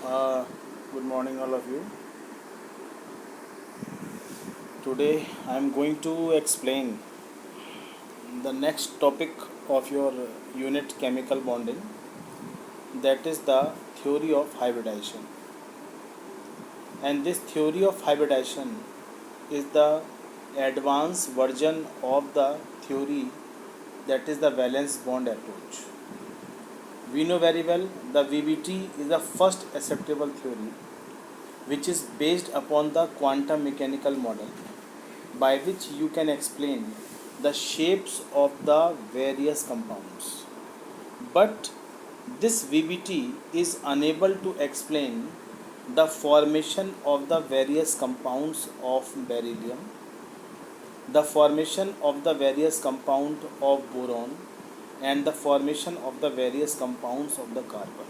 Uh, Good morning, all of you. Today I am going to explain the next topic of your unit chemical bonding, that is the theory of hybridization. And this theory of hybridization is the advanced version of the theory, that is the valence bond approach. We know very well the VBT is the first acceptable theory which is based upon the quantum mechanical model by which you can explain the shapes of the various compounds. But this VBT is unable to explain the formation of the various compounds of beryllium, the formation of the various compound of boron, and the formation of the various compounds of the carbon.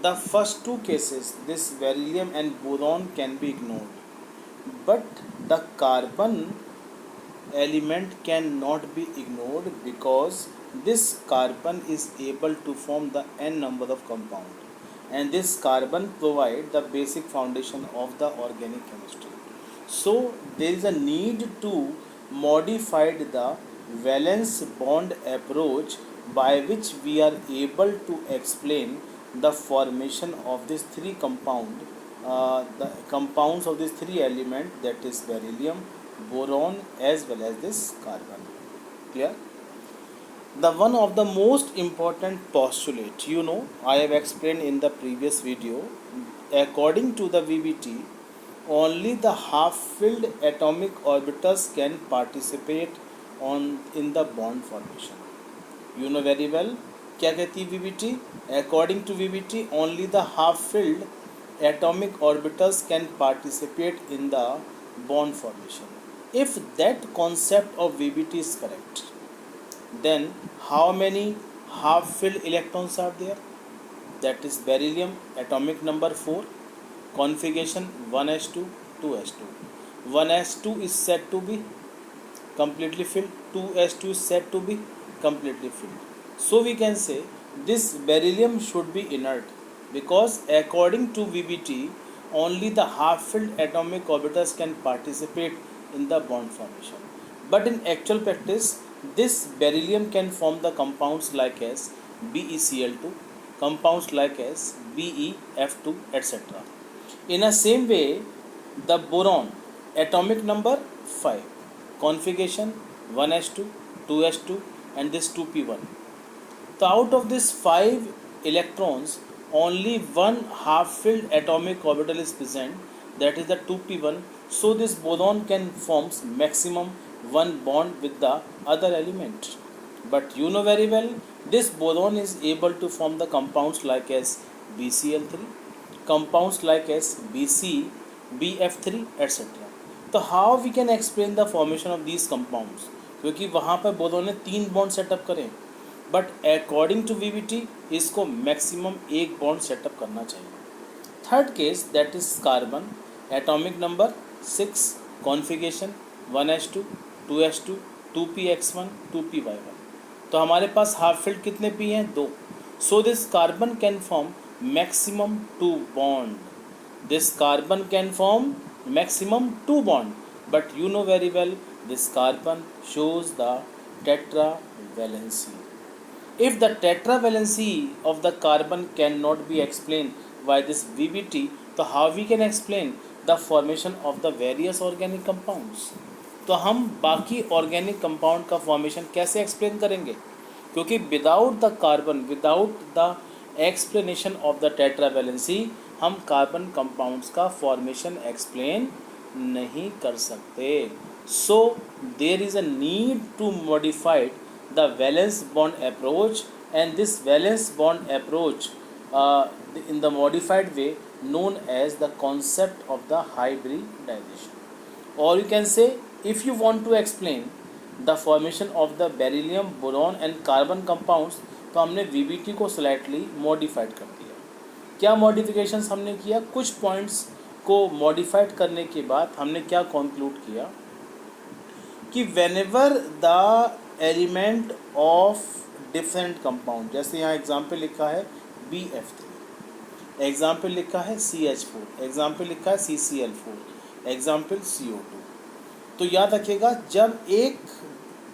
The first two cases, this beryllium and boron, can be ignored, but the carbon element cannot be ignored because this carbon is able to form the n number of compound, and this carbon provide the basic foundation of the organic chemistry. So there is a need to modify the valence bond approach by which we are able to explain the formation of these three the compounds of these three elements, that is beryllium, boron, as well as this carbon. Clear? The one of the most important postulate, I have explained in the previous video. According to the VBT, only the half-filled atomic orbitals can participate in the bond formation. You know very well क्या कहती है VBT? According to VBT, only the half-filled atomic orbitals can participate in the bond formation. If that concept of VBT is correct, then how many half-filled electrons are there? That is beryllium, atomic number 4, configuration 1s2, 2s2. 1s2 is said to be completely filled, 2s2 is said to be completely filled. So we can say this beryllium should be inert, because according to VBT, only the half-filled atomic orbitals can participate in the bond formation. But in actual practice, this beryllium can form the compounds like as BeCl2, compounds like as BeF2, etc. In the same way, the boron, atomic number 5, configuration 1s2, 2s2, and this 2p1. So out of these 5 electrons, only one half-filled atomic orbital is present, that is the 2p1. So this boron can form maximum one bond with the other element. But you know very well, this boron is able to form the compounds like as BCl3, compounds like as BC, BF3, etc. तो how we can explain the formation of these compounds? क्योंकि वहाँ पर boron ने 3 bond setup करें, but according to VBT इसको maximum एक bond setup करना चाहिए. Third case, that is carbon, atomic number 6, configuration 1s2, 2s2, 2px1, 2py1. तो हमारे पास हाफ फिल्ड कितने पी हैं? 2. So this carbon can form maximum 2 bond. This carbon can form maximum 2 bond, but you know very well this carbon shows the tetravalency. If the tetravalency of the carbon cannot be explained by this VBT, तो how we can explain the formation of the various organic compounds? तो हम बाकी organic compound का formation कैसे explain करेंगे? क्योंकि without the carbon, without the explanation of the tetravalency, हम carbon compounds का फॉर्मेशन एक्सप्लेन नहीं कर सकते. So there is a need to modified the valence bond approach, and this valence bond approach in the modified way known as the concept of the hybridization. Or you can say, if you want to explain the formation of the beryllium, boron and carbon compounds, तो हमने VBT को slightly modified कर दिया. क्या modifications हमने किया? कुछ points को मॉडिफाइड करने के बाद हमने क्या कंक्लूड किया कि whenever the element of different compound, जैसे यहाँ एग्जांपल लिखा है BF3, एग्जाम्पल लिखा है CH4, एग्जाम्पल लिखा है CCl4, एग्जाम्पल CO2। तो याद रखिएगा, जब एक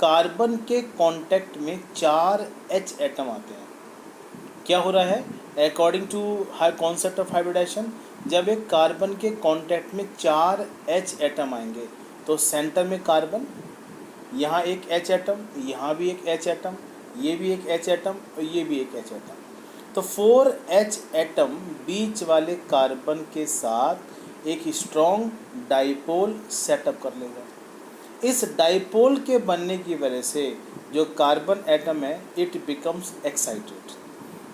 कार्बन के कांटेक्ट में 4 H एटम आते हैं, क्या हो रहा है according to high concept of hybridisation, जब एक कार्बन के कांटेक्ट में 4 H एटम आएंगे तो सेंटर में कार्बन, यहाँ एक H एटम, यहाँ भी एक H एटम, ये भी एक H एटम और ये भी एक H एटम, तो 4 H एटम बीच वाले कार्बन के साथ एक स्ट्रॉन्ग डाइपोल सेटअप कर लेगा। इस डाइपोल के बनने की वजह से जो कार्बन एटम है इट बिकम्स एक्साइटेड।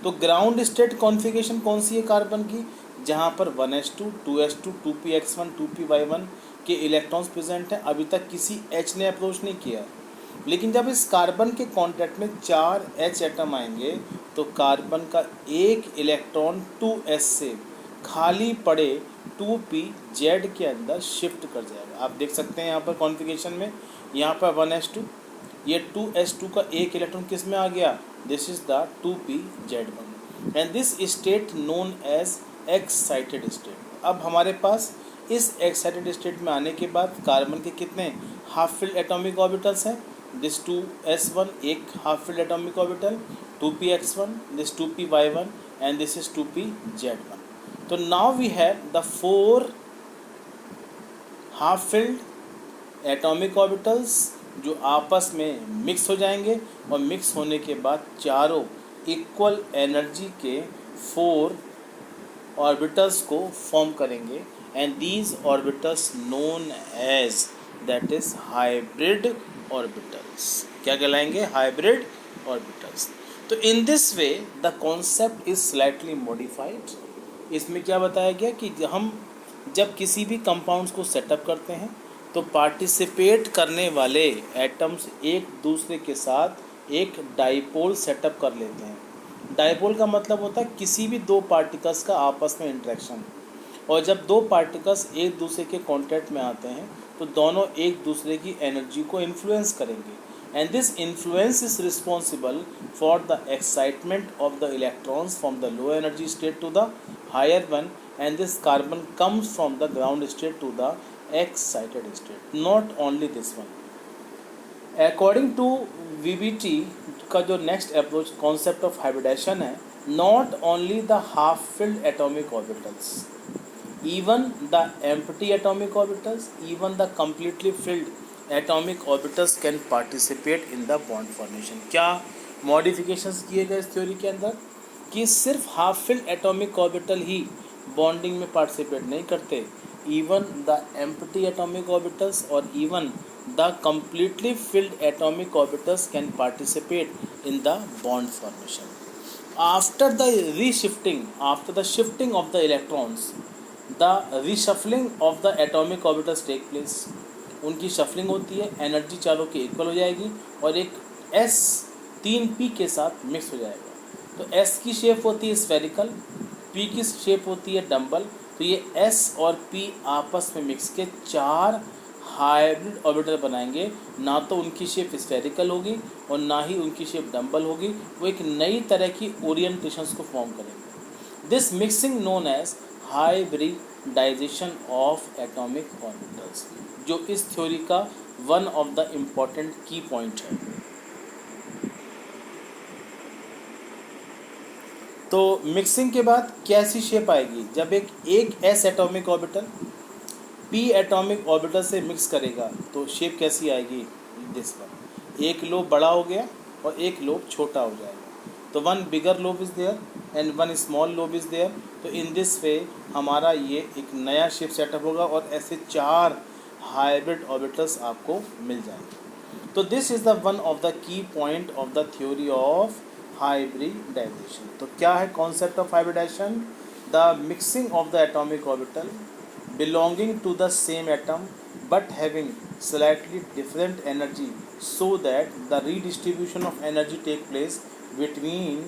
तो ग्राउंड स्टेट कॉन्फ़िगरेशन कौन सी है कार्बन की, जहाँ पर 1s2, 2s2, 2px1, 2py1 के इलेक्ट्रॉन्स प्रेजेंट हैं। अभी तक किसी H ने अप्रोच नहीं किया, लेकिन जब इस कार्बन के कॉन्टैक्ट में 4 H एटम आएंगे तो कार्बन का एक इलेक्ट्रॉन 2s से खाली पड़े 2pz के अंदर शिफ्ट कर जाएगा। आप देख सकते हैं यहाँ पर कॉन्फ़िगरेशन में, यहाँ पर 1s2, ये 2s2 का एक इलेक्ट्रॉन किस में आ गया, this is the 2pz1 and this state known as excited state. अब हमारे पास इस एक्साइटेड स्टेट में आने के बाद कार्बन के कितने हाफ फिल्ड एटॉमिक ऑर्बिटल्स हैं, दिस 2s1 एक half filled atomic orbital, 2px1, this 2py1 and this is 2pz1। तो now we have the 4 half filled atomic orbitals जो आपस में मिक्स हो जाएंगे और मिक्स होने के बाद चारों इक्वल एनर्जी के 4 ऑर्बिटल्स को फॉर्म करेंगे and these orbitals known as that is hybrid orbitals. क्या कहलाएंगे, हाइब्रिड ऑर्बिटल्स। तो in this way the concept is slightly modified. इसमें क्या बताया गया कि हम जब किसी भी कंपाउंड्स को सेटअप करते हैं तो पार्टिसिपेट करने वाले एटम्स एक दूसरे के साथ एक डाइपोल सेटअप कर लेते हैं। डाइपोल का मतलब होता है किसी भी दो पार्टिकल्स का आपस में इंटरेक्शन, और जब दो पार्टिकल्स एक दूसरे के कांटेक्ट में आते हैं तो दोनों एक दूसरे की एनर्जी को इन्फ्लुएंस करेंगे and this influence is responsible for the excitement of the electrons from the low energy state to the higher one and this carbon comes from the ground state to the excited state, not only this one. According to VBT का जो next approach concept of hybridization है, not only the half filled atomic orbitals, even the empty atomic orbitals, even the completely filled atomic orbitals can participate in the bond formation। क्या modifications किए गए इस theory के अंदर कि सिर्फ half filled atomic orbital ही bonding में participate नहीं करते, even the empty atomic orbitals or even the completely filled atomic orbitals can participate in the bond formation. After the reshifting, after the shifting of the electrons, the reshuffling of the atomic orbitals take place. उनकी shuffling होती है, energy चारों की equal हो जाएगी और एक S 3p के साथ मिक्स हो जाएगा। तो S की शेप होती है स्फेरिकल, P की शेप होती है डम्बल। तो ये S और P आपस में मिक्स के 4 हाइब्रिड ऑर्बिटल बनाएंगे। ना तो उनकी शेप स्फेरिकल होगी और ना ही उनकी शेप डम्बल होगी, वो एक नई तरह की ओरिएंटेशंस को फॉर्म करेंगे। This mixing known as hybridisation of atomic orbitals, जो इस थ्योरी का one of the important key point है। तो मिक्सिंग के बाद कैसी शेप आएगी, जब एक S atomic orbital P atomic orbital से मिक्स करेगा तो शेप कैसी आएगी, दिस वन। एक लोब बड़ा हो गया और एक लोब छोटा हो जाएगा, तो one bigger lobe is there and one small lobe is there. तो इन दिस वे हमारा ये एक नया शेप सेटअप होगा और ऐसे 4 हाइब्रिड ऑर्बिटल्स आपको मिल जाएंगे। तो this is the one of the key point of the theory of hybridisation. तो क्या है concept of hybridisation, the mixing of the atomic orbital belonging to the same atom but having slightly different energy so that the redistribution of energy take place between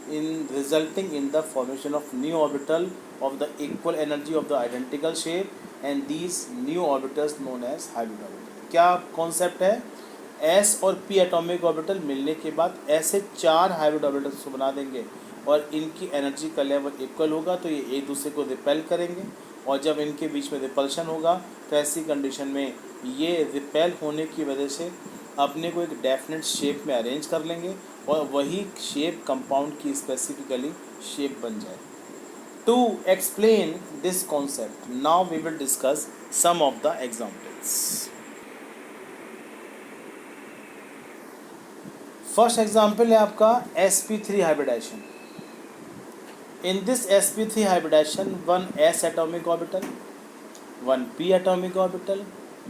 in resulting in the formation of new orbital of the equal energy of the identical shape and these new orbitals known as hybrid orbital। क्या concept है, S और P atomic orbital मिलने के बाद ऐसे 4 hybrid orbitals को बना देंगे और इनकी एनर्जी का लेवल इक्वल होगा तो ये एक दूसरे को रिपेल करेंगे, और जब इनके बीच में रिपल्शन होगा तो ऐसी कंडीशन में ये रिपेल होने की वजह से अपने को एक डेफिनेट शेप में अरेंज कर लेंगे और वही शेप कंपाउंड की स्पेसिफिकली शेप बन जाए। To explain this concept now we will discuss some of the examples. First example है आपका sp3 hybridisation. In this sp3 hybridisation one s atomic orbital, one p atomic orbital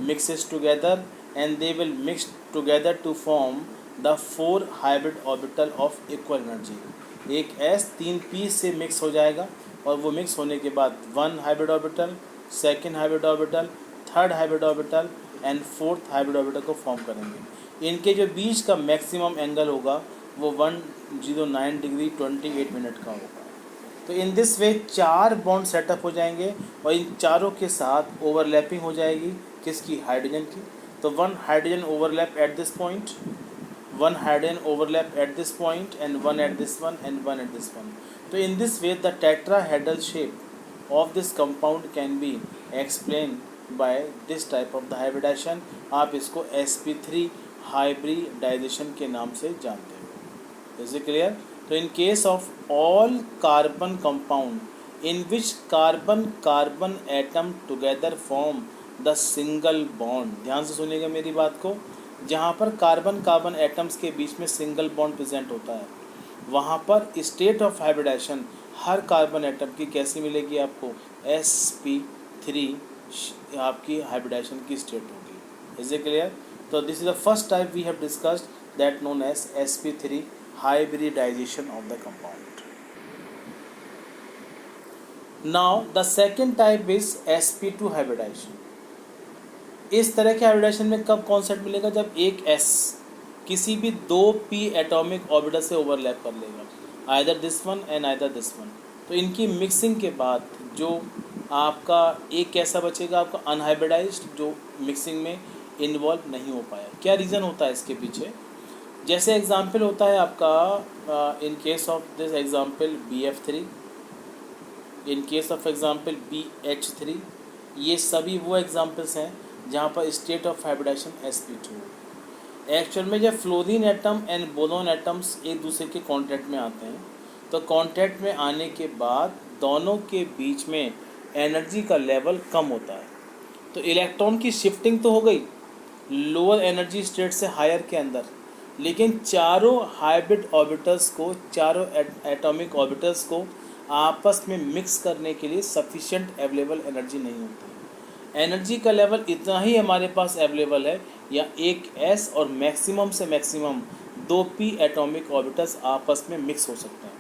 mixes together and they will mix together to form the 4 hybrid orbital of equal energy। एक s 3 p से mix हो जाएगा और वो mix होने के बाद 1 hybrid orbital, 2nd hybrid orbital, 3rd hybrid orbital and 4th hybrid orbital को फॉर्म करेंगे। इनके जो बीच का मैक्सिमम एंगल होगा वो 109 डिग्री 28 मिनट का होगा। तो in this way 4 bond setup हो जाएंगे और इन चारों के साथ ओवरलैपिंग हो जाएगी किसकी, हाइड्रोजन की। तो 1 hydrogen overlap at this point, 1 hydrogen overlap at this point and 1 at this one and 1 at this one. तो in this way the tetrahedral shape of this compound can be explain by this type of the hybridization. आप इसको sp3 hybridization के नाम से जानते हो। Is it clear? तो in case of all carbon compound in which carbon carbon atom together form the single bond, ध्यान से सुनिएगा मेरी बात को, जहाँ पर कार्बन कार्बन एटम्स के बीच में सिंगल बॉन्ड प्रेजेंट होता है वहाँ पर स्टेट ऑफ हाइब्रिडाइजेशन हर कार्बन एटम की कैसी मिलेगी आपको, sp3 आपकी हाइब्रिडाइजेशन की स्टेट होगी। Is it clear? So this is the first type we have discussed, that known as sp3 hybridization of the compound. Now the second type is sp2 hybridization. इस तरह के हाइब्रिडाइजेशन में कब concept मिलेगा, जब एक s किसी भी 2p एटॉमिक ऑर्बिटल से ओवरलैप कर लेगा, either this one and either this one. तो इनकी मिक्सिंग के बाद जो आपका एक कैसा बचेगा, आपका अनहाइब्रिडाइज्ड, जो मिक्सिंग में इन्वॉल्व नहीं हो पाया। क्या रीज़न होता है इसके पीछे? जैसे एग्जाम्पल होता है आपका इन case of this example BF3, in case of example BH3, ये सभी वो एग्जाम्पल्स हैं जहाँ पर state of hybridisation sp2। Actual में जब fluorine atom and boron atoms एक दूसरे के कॉन्टैक्ट में आते हैं तो कॉन्टैक्ट में आने के बाद दोनों के बीच में एनर्जी का लेवल कम होता है। तो इलेक्ट्रॉन की शिफ्टिंग तो हो गई लोअर एनर्जी स्टेट से हायर के अंदर, लेकिन चारों हाइब्रिड ऑर्बिटल्स को, चारों एटॉमिक ऑर्बिटल्स को आपस में मिक्स करने के लिए सफिशिएंट अवेलेबल एनर्जी नहीं होती। एनर्जी का लेवल इतना ही हमारे पास अवेलेबल है, या एक s और मैक्सिमम से मैक्सिमम 2p एटॉमिक ऑर्बिटल्स आपस में मिक्स हो सकते हैं।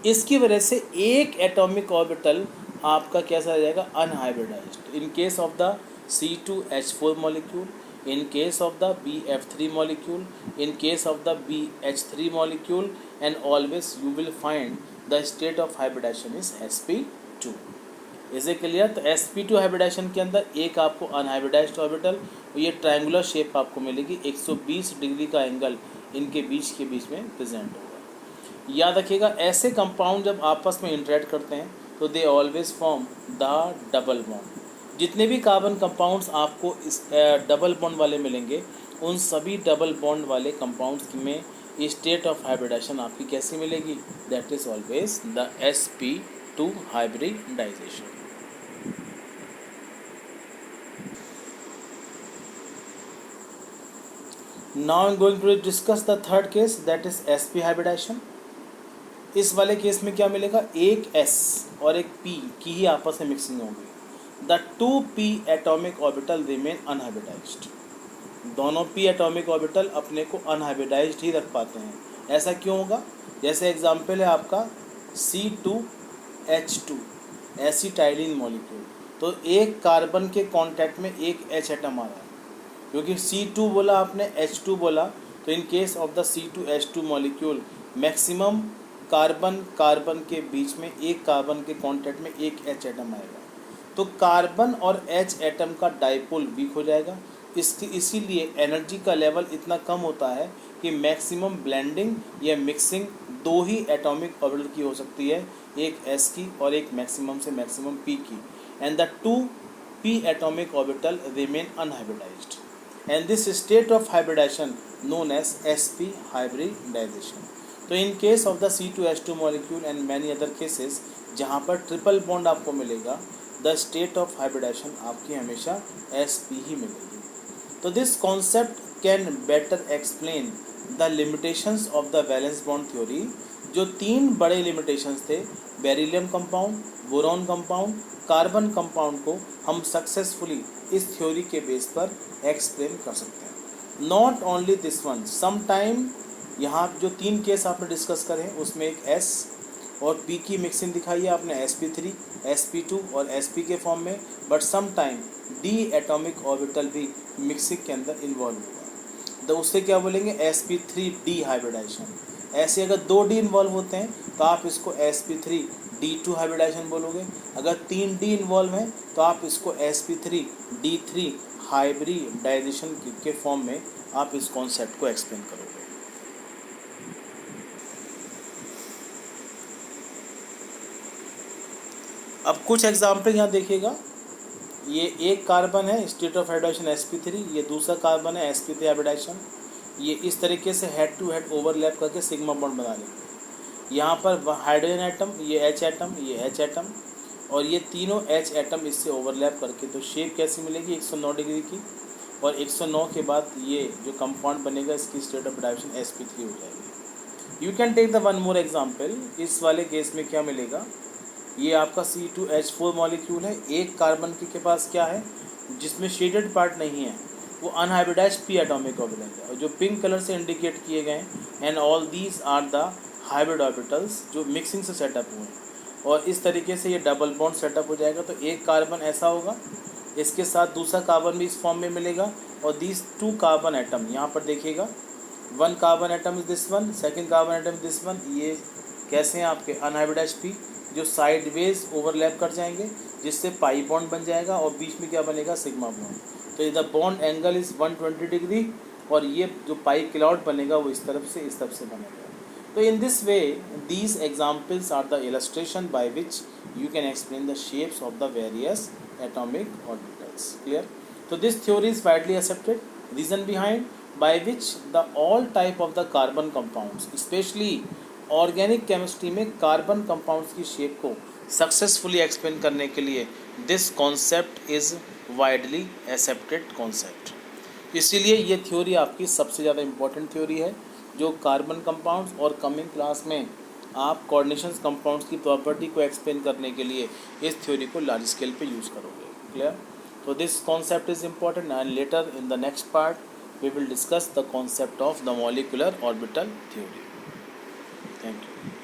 इसकी वजह से एक एटॉमिक ऑर्बिटल आपका कैसा रह जाएगा, unhybridised. In case of the C2H4 molecule, in case of the BF3 molecule, in case of the BH3 molecule, and always you will find the state of hybridization is sp2। इसे clear? तो sp2 hybridisation के अंदर एक आपको unhybridised orbital, ये triangular shape आपको मिलेगी, 120 degree का एंगल इनके बीच में प्रेजेंट होगा। याद रखिएगा, ऐसे कंपाउंड जब आपस में इंटरेक्ट करते हैं तो they always form the double bond. जितने भी कार्बन कंपाउंड्स आपको इस डबल बॉन्ड वाले मिलेंगे, उन सभी डबल बॉन्ड वाले कंपाउंड्स में स्टेट ऑफ हाइब्रिडाइजेशन आपकी कैसी मिलेगी, that is always the sp2 hybridisation. Now I am going to discuss the third case, that is sp hybridisation. इस वाले केस में क्या मिलेगा, एक s और एक p की ही आपस में मिक्सिंग होगी। The 2p atomic orbital remain unhybridised. दोनों p एटॉमिक ऑर्बिटल अपने को अनहाइब्रिडाइज्ड ही रख पाते हैं। ऐसा क्यों होगा? जैसे एग्जांपल है आपका C2H2 एसिटाइलिन मॉलिक्यूल। तो एक कार्बन के कांटेक्ट में एक H एटम आ रहा है, क्योंकि C2 बोला आपने, H2 बोला, तो in case of the C2H2 molecule maximum carbon carbon के बीच में एक कार्बन के कांटेक्ट में एक H एटम आएगा। तो कार्बन और H एटम का डाइपोल वीक हो जाएगा। इसीलिए एनर्जी का लेवल इतना कम होता है कि मैक्सिमम ब्लेंडिंग या मिक्सिंग दो ही एटॉमिक ऑर्बिटल की हो सकती है, एक s की और एक मैक्सिमम से मैक्सिमम p की, and the two p atomic orbital remain unhybridized and this state of hybridization known as sp hybridization. तो in case of the C2H2 molecule and many other cases जहाँ पर triple bond आपको मिलेगा, the state of hybridisation आपकी हमेशा sp ही मिलेगी। तो this concept can better explain the limitations of the valence bond theory. जो तीन बड़े लिमिटेशंस थे, beryllium compound, boron compound, carbon compound को हम सक्सेसफुली इस थ्योरी के बेस पर एक्सप्लेन कर सकते हैं। Not only this one, some time यहाँ जो तीन केस आपने डिस्कस करे उसमें एक S और P की मिक्सिंग दिखाई है आपने sp3, sp2 और sp के फॉर्म में, but some time D atomic orbital भी मिक्सिंग के अंदर इन्वॉल्व होगा, तो उससे क्या बोलेंगे sp3d हाइब्रिडाइजेशन। ऐसे अगर 2D इन्वॉल्व होते हैं तो आप इसको sp3d2 हाइब्रिडाइजेशन बोलोगे। अगर 3D इन्वॉल्व हैं तो आप इसको sp3d3 हाइब्रिडाइजेशन के फॉर्म में आप इस कॉन्सेप्ट को एक्सप्लेन करोगे। अब कुछ एग्जाम्पल यहाँ देखिएगा, ये एक कार्बन है स्टेट ऑफ हाइब्रिडाइजेशन sp3, ये दूसरा कार्बन है sp3 हाइब्रिडाइजेशन। ये इस तरीके से हेड टू हेड ओवरलैप करके सिग्मा बॉन्ड बना लेंगे। यहाँ पर हाइड्रोजन एटम, ये H एटम, ये H एटम और ये तीनों H एटम इससे ओवरलैप करके, तो शेप कैसी मिलेगी 109 डिग्री की, और 109 के बाद ये जो कंपाउंड बनेगा इसकी स्टेट ऑफ हाइब्रिडाइजेशन sp3 हो जाएगी। You can take the one more example. इस वाले केस में क्या मिलेगा, ये आपका C2H4 मॉलिक्यूल है, एक कार्बन के पास क्या है जिसमें शेडेड पार्ट नहीं है, वो अनहाइब्रिडाइज्ड p एटॉमिक ऑर्बिटल है, और जो पिंक कलर से इंडिकेट किए गए हैं and all these are the hybrid orbitals जो मिक्सिंग से सेटअप हुए हैं, और इस तरीके से ये डबल बॉन्ड सेटअप हो जाएगा। तो एक कार्बन ऐसा होगा, इसके साथ दूसरा कार्बन भी इस फॉर्म में मिलेगा, और दीज टू कार्बन एटम यहाँ पर देखिएगा, one carbon atom is this one, second carbon atom is this one, ये कैसे हैं आपके अनहाइब्रिडाइज्ड p जो साइडवेज ओवरलैप कर जाएंगे, जिससे पाई बॉन्ड बन जाएगा और बीच में क्या बनेगा सिग्मा बॉन्ड। तो the bond angle is 120 degree, और ये जो पाई क्लाउड बनेगा वो इस तरफ से बनेगा। तो in this way these examples are the illustration by which you can explain the shapes of the various atomic orbitals. Clear? तो this theory is widely accepted, reason behind by which the all type of the carbon compounds, especially organic chemistry में carbon compounds की shape को successfully explain करने के लिए this concept is widely accepted concept. इसीलिए ये theory आपकी सबसे ज़्यादा इम्पोर्टेंट थ्योरी है, जो कार्बन कंपाउंड्स और कमिंग क्लास में आप कोऑर्डिनेशन कंपाउंड्स की प्रॉपर्टी को एक्सप्लेन करने के लिए इस थ्योरी को लार्ज स्केल पे यूज़ करोगे। क्लियर? तो this concept is important, and later in the next part we will discuss the concept of the molecular orbital theory. Thank you.